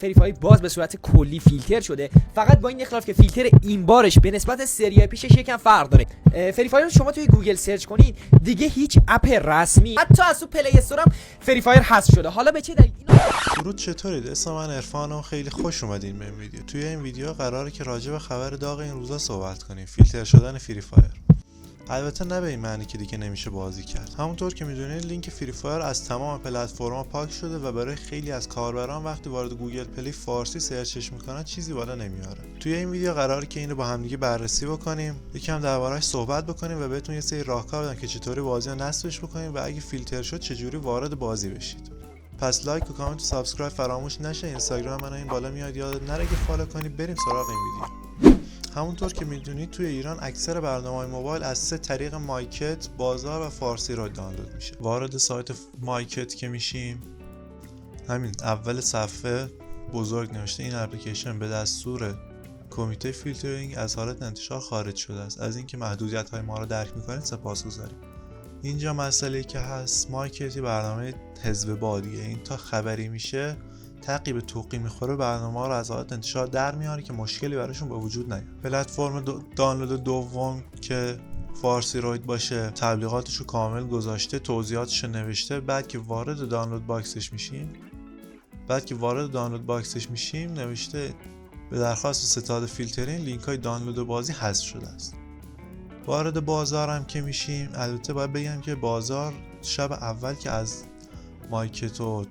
فری فایر باز به صورت کلی فیلتر شده، فقط با این اختلاف که فیلتر این بارش به نسبت سری‌های پیشش یکم فرق داره. فری فایر رو شما توی گوگل سرچ کنید دیگه هیچ اپ رسمی حتی از تو پلی استور هم فری فایر حذف شده. حالا به چه دلیل؟ درود، چطورید؟ اسم من عرفانه و خیلی خوش اومدین به این ویدیو. توی این ویدیو قراره که راجع به خبر داغ این روزا صحبت کنیم، فیلتر شدن فری فایر. البته نه به این معنی که دیگه نمیشه بازی کرد. همونطور که میدونید لینک فری فایر از تمام پلتفرم‌ها پاک شده و برای خیلی از کاربران وقتی وارد گوگل پلی فارسی سرچش میکنن چیزی بالا نمیاره. توی این ویدیو قراره که اینو با همدیگه بررسی بکنیم، یکم درباره‌اش صحبت بکنیم و بهتون یه سری راهکار بدم که چطوری بازی رو نصبش بکنیم و اگه فیلتر شد چجوری وارد بازی بشید. پس لایک و کامنت و سابسکرایب فراموش نشه. اینستاگرام من این بالا میاد، یادت نره که فالو کنی. بریم سراغ این ویدیو. همونطور که میدونید توی ایران اکثر برنامه‌های موبایل از 3 طریق مایکت، بازار و فارسی را دانلود میشه. وارد سایت مایکت که میشیم، همین اول صفحه بزرگ نوشته این اپلیکیشن به دستور کمیته فیلترینگ از حالت انتشار خارج شده است. از اینکه محدودیت‌های ما را درک می‌کنید سپاسگزاریم. اینجا مسئله‌ای که هست، مایکتی برنامه حزب بادیه. این تا خبری میشه تعقیب توقی میخوره برنامه رو از حالت انتشار در میاره که مشکلی براشون به وجود نیاد. پلتفرم دانلود دوم که فارسی روید باشه تبلیغاتشو کامل گذاشته، توضیحاتشو نوشته. بعد که وارد دانلود باکسش میشیم نوشته به درخواست ستاد فیلترینگ لینک های دانلود بازی حذف شده است. وارد بازار هم که میشیم، البته باید بگم که بازار شب اول که از مایکت و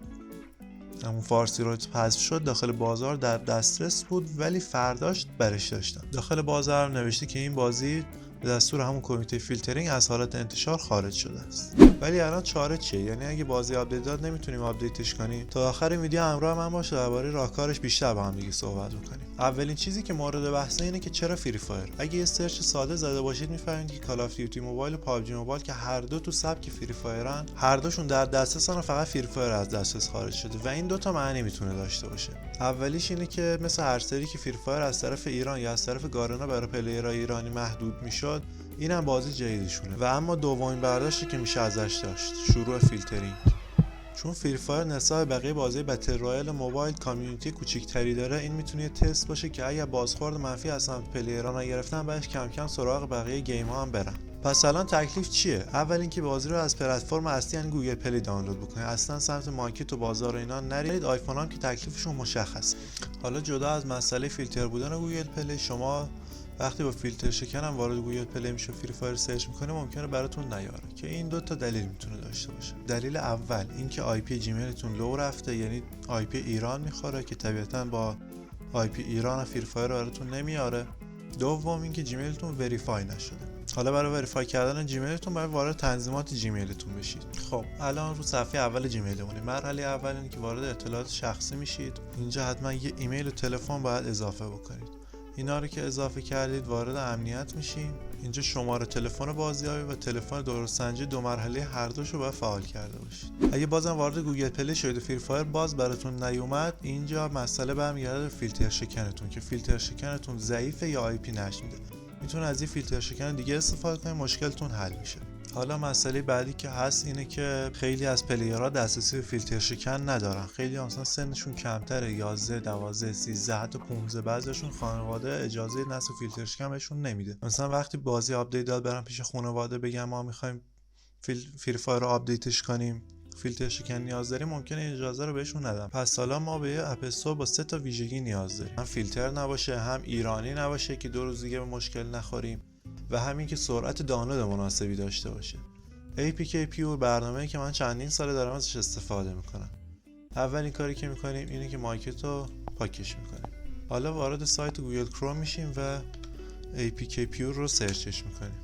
همون فارسی رو حذف شد داخل بازار در دسترس بود، ولی فرداش برش داشتن. داخل بازار نوشته که این بازی به دستور همون کمیته فیلترینگ از حالت انتشار خارج شده است. ولی الان چاره چیه؟ یعنی اگه بازی آپدیت داد نمیتونیم آپدیتش کنیم؟ تا آخر ویدیو همراه من باش درباره راهکارش بیشتر با هم دیگه صحبت بکنیم. اولین چیزی که مورد بحثه اینه که چرا فری فایر. اگه یه سرچ ساده زده باشید میفهمید که کال آف دیوتی موبایل و پابجی موبایل که هر دو تو سبک فری فایرن، هر دوشون در دسترسن و فقط فری فایر از دسترس خارج شده و این دو تا معنی میتونه داشته باشه. اولیش اینه که مثل هر سری که فری فایر از طرف ایران یا از طرف گارنا برای پلیرای ایرانی محدود میشد، اینم بازی جدیدشونه. و اما دومین برداشتی که میشه ازش داشت شروع فیلترینگ. چون فری فایر نسبت به بقیه بازی بتل رایل موبایل کامیونیتی کوچیک‌تری داره، این میتونه تست باشه که اگه بازخورد منفی از سمت پلیرها نگرفتن بعدش کم کم سراغ بقیه گیم ها هم برن. پس الان تکلیف چیه؟ اول اینکه بازی رو از پلتفرم اصلی یعنی گوگل پلی دانلود بکنید. اصلا سمت مارکت و بازار و اینا نرید. آیفون هم که تکلیفشون مشخص. حالا جدا از مسئله فیلتر بودن گوگل پلی، شما وقتی با فیلتر شکن هم وارد گوگل پلی میشه فری فایر سرچ میکنه ممکنه براتون نیاره، که این دو تا دلیل میتونه داشته باشه. دلیل اول اینکه آی پی جیمیلتون لو رفته، یعنی آی پی ایران میخوره که طبیعتاً با آی پی ایران فری فایر براتون نمیاره. دوم اینکه جیمیلتون وریفای نشده. حالا برای وریفای کردن جیمیلتون باید وارد تنظیمات جیمیلتون بشید. خب الان رو صفحه اول جیمیلمونیم. مرحله اول اینه که وارد اطلاعات شخصی میشید. اینجا حتما یه ایمیل و تلفن باید اضافه بکنید. اینا رو که اضافه کردید وارد امنیت میشیم. اینجا شماره تلفن بازیابی و تلفن درست‌سنجی دو مرحله هر دوشو باید فعال کرده باشید. اگه بازم وارد گوگل پلی شدید و فری فایر باز براتون نیومد، اینجا مسئله برمیگرده به فیلتر شکنتون که فیلتر شکنتون ضعیفه یا آی پی نشمیده. میتونه از این فیلتر شکن دیگه استفاده کنید، مشکلتون حل میشه. حالا مسئله بعدی که هست اینه که خیلی از پلیرها دسترسی به فیلتر شکن ندارن. خیلی مثلا سنشون کمتره، 11 12 13 حتی 15. بعضیشون خانواده اجازه نصب فیلتر شکن بهشون نمیده. مثلا وقتی بازی آپدیت داد برن پیش خانواده بگم ما میخوایم فری فایر رو آپدیتش کنیم، فیلتر شکن نیاز داریم، ممکنه اجازه رو بهشون ندن. پس حالا ما به اپ استور با 3 تا ویژگی نیاز داریم. هم فیلتر نباشه، هم ایرانی نباشه که 2 روز دیگه به مشکل نخوریم، و همین که سرعت دانلود مناسبی داشته باشه. APK Pure برنامه‌ای که من چندین ساله دارم ازش استفاده میکنم. اولین کاری که میکنیم اینه که مایکت رو پاکش میکنیم. حالا وارد سایت گوگل کروم میشیم و APK Pure رو سرچش میکنیم.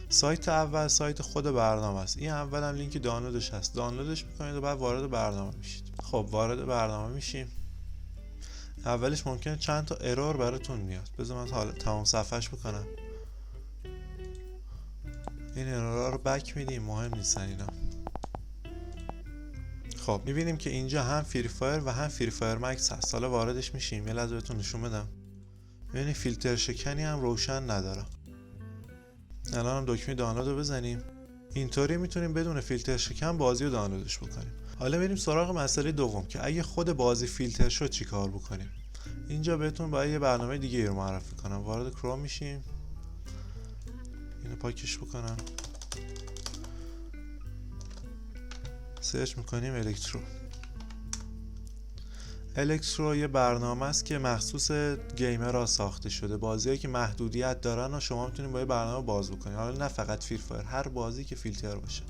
سایت اول سایت خود برنامه است. این اول هم لینک دانلودش هست. دانلودش میکنید و بعد وارد برنامه میشید. خب وارد برنامه میشیم. اولش ممکنه چند تا ارور براتون میاد. بذار من حالا تمام صفحهش بکنم. این ارورها رو بک میدیم، مهم نیستن اینا. خب میبینیم که اینجا هم فری فایر و هم فری فایر مکس هست. حالا واردش میشیم. یه لحظه بهتون نشون بدم. ببینید فیلتر شکنی هم روشن نداره. الان هم دکمه دانلود رو بزنیم. اینطوری میتونیم بدون فیلتر شکن بازی رو دانلودش بکنیم. حالا بریم سراغ مسئله دوم که اگه خود بازی فیلتر شد چی کار بکنیم. اینجا بهتون باید یه برنامه دیگه رو معرفی کنم. وارد کروم میشیم، اینو پاکش بکنم، سرچ میکنیم الکترو یه برنامه است که مخصوص گیمرها ساخته شده. بازیایی که محدودیت دارن و شما میتونید با یه برنامه باز بکنید. حالا نه فقط فری فایر، هر بازی که فیلتر باشه.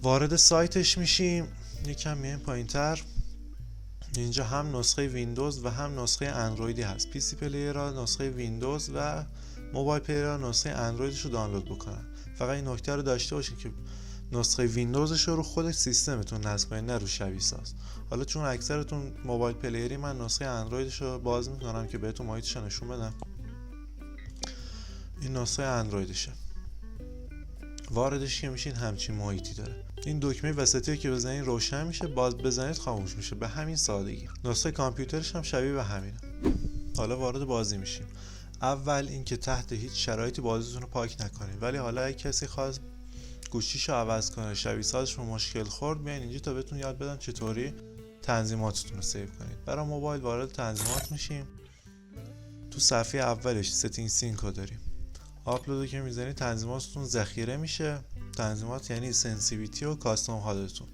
وارد سایتش میشیم، یکم میایم پایینتر. اینجا هم نسخه ویندوز و هم نسخه اندرویدی هست. پی سی پلیرها نسخه ویندوز و موبایل پلیرها نسخه اندرویدش رو دانلود بکنن. فقط این نکته رو داشته باشین که نسخه ویندوزش رو خود سیستمتون نصب کنید، نه رو شبیه ساز. حالا چون اکثرتون موبایل پلیری، من نسخه اندرویدش رو باز میکنم که بهتون محیطش نشون بدم. این نسخه اندرویدشه. واردش که میشین همچین محیطی داره. این دکمه وسطی که بزنید روشن میشه، باز بزنید خاموش میشه، به همین سادگی. نسخه کامپیوترش هم شبیه به همینه. حالا وارد بازی میشیم. اول اینکه تحت هیچ شرایطی بازیتون رو پاک نکنید، ولی حالا اگه کسی خواست گوشیشو عوض کنه، شبیه سازش رو مشکل خورد، بیاین اینجا تا بهتون یاد بدم چطوری تنظیماتتون رو سیو کنید. برای موبایل وارد تنظیمات میشیم. تو صفحه اولش ستینگ سینک رو داریم. آپلودو که میزنید تنظیماتتون ذخیره میشه. تنظیمات یعنی سنسیویتی و کاستوم هادتون.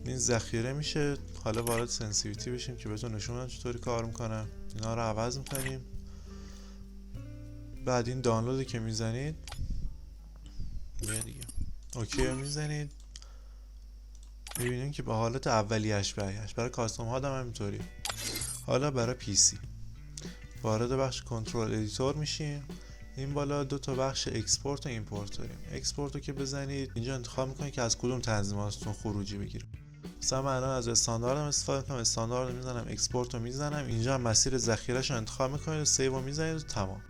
این ذخیره میشه. حالا وارد سنسیویتی بشیم که بهتون نشون بدم چطوری کار میکنه. اینا رو عوض میکنیم. بعد این دانلودی که میزنید، دیگه اوکی رو میزنید، میبینیم که به حالت اولیه‌اش برگشت. برای کاستوم هاد هم همینطوری. حالا برای پی سی وارد بخش کنترل ادیتور میشیم. این بالا دو تا بخش اکسپورت و ایمپورت داریم. اکسپورت رو که بزنید اینجا انتخاب میکنید که از کدوم تنظیماتتون خروجی بگیره. مثلا من الان از استانداردم استفاده کنم، استاندارد میزنم، اکسپورت رو میزنم. اینجا مسیر ذخیره‌اش رو انتخاب میکنید و سیو رو میزنید و تمام.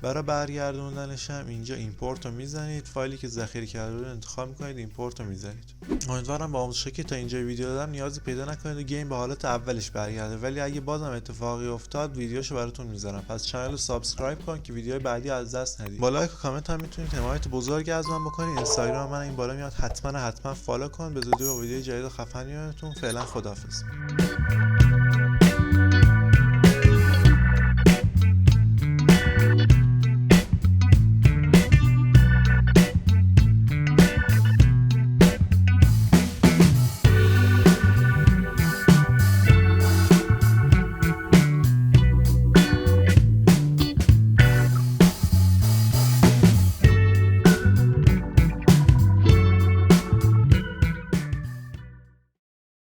برای برگردوندنش هم اینجا ایمپورت رو میزنید، فایلی که ذخیره کرده رو انتخاب میکنید، ایمپورت رو میزنید. امیدوارم با آموزشی که تا اینجا ویدیو دادم نیازی پیدا نکنید و گیم به حالت اولش برگرده، ولی اگه بازم اتفاقی افتاد ویدیوشو براتون میذارم. پس کانال رو سابسکرایب کن که ویدیوهای بعدی از دست ندید. با لایک و کامنت هم میتونید حمایت بزرگی از من بکنید. اینستاگرام من این بالا میاد، حتما فالو کن. به زودی با ویدیو جدید خفن میبینمتون. فعلا خداحافظ.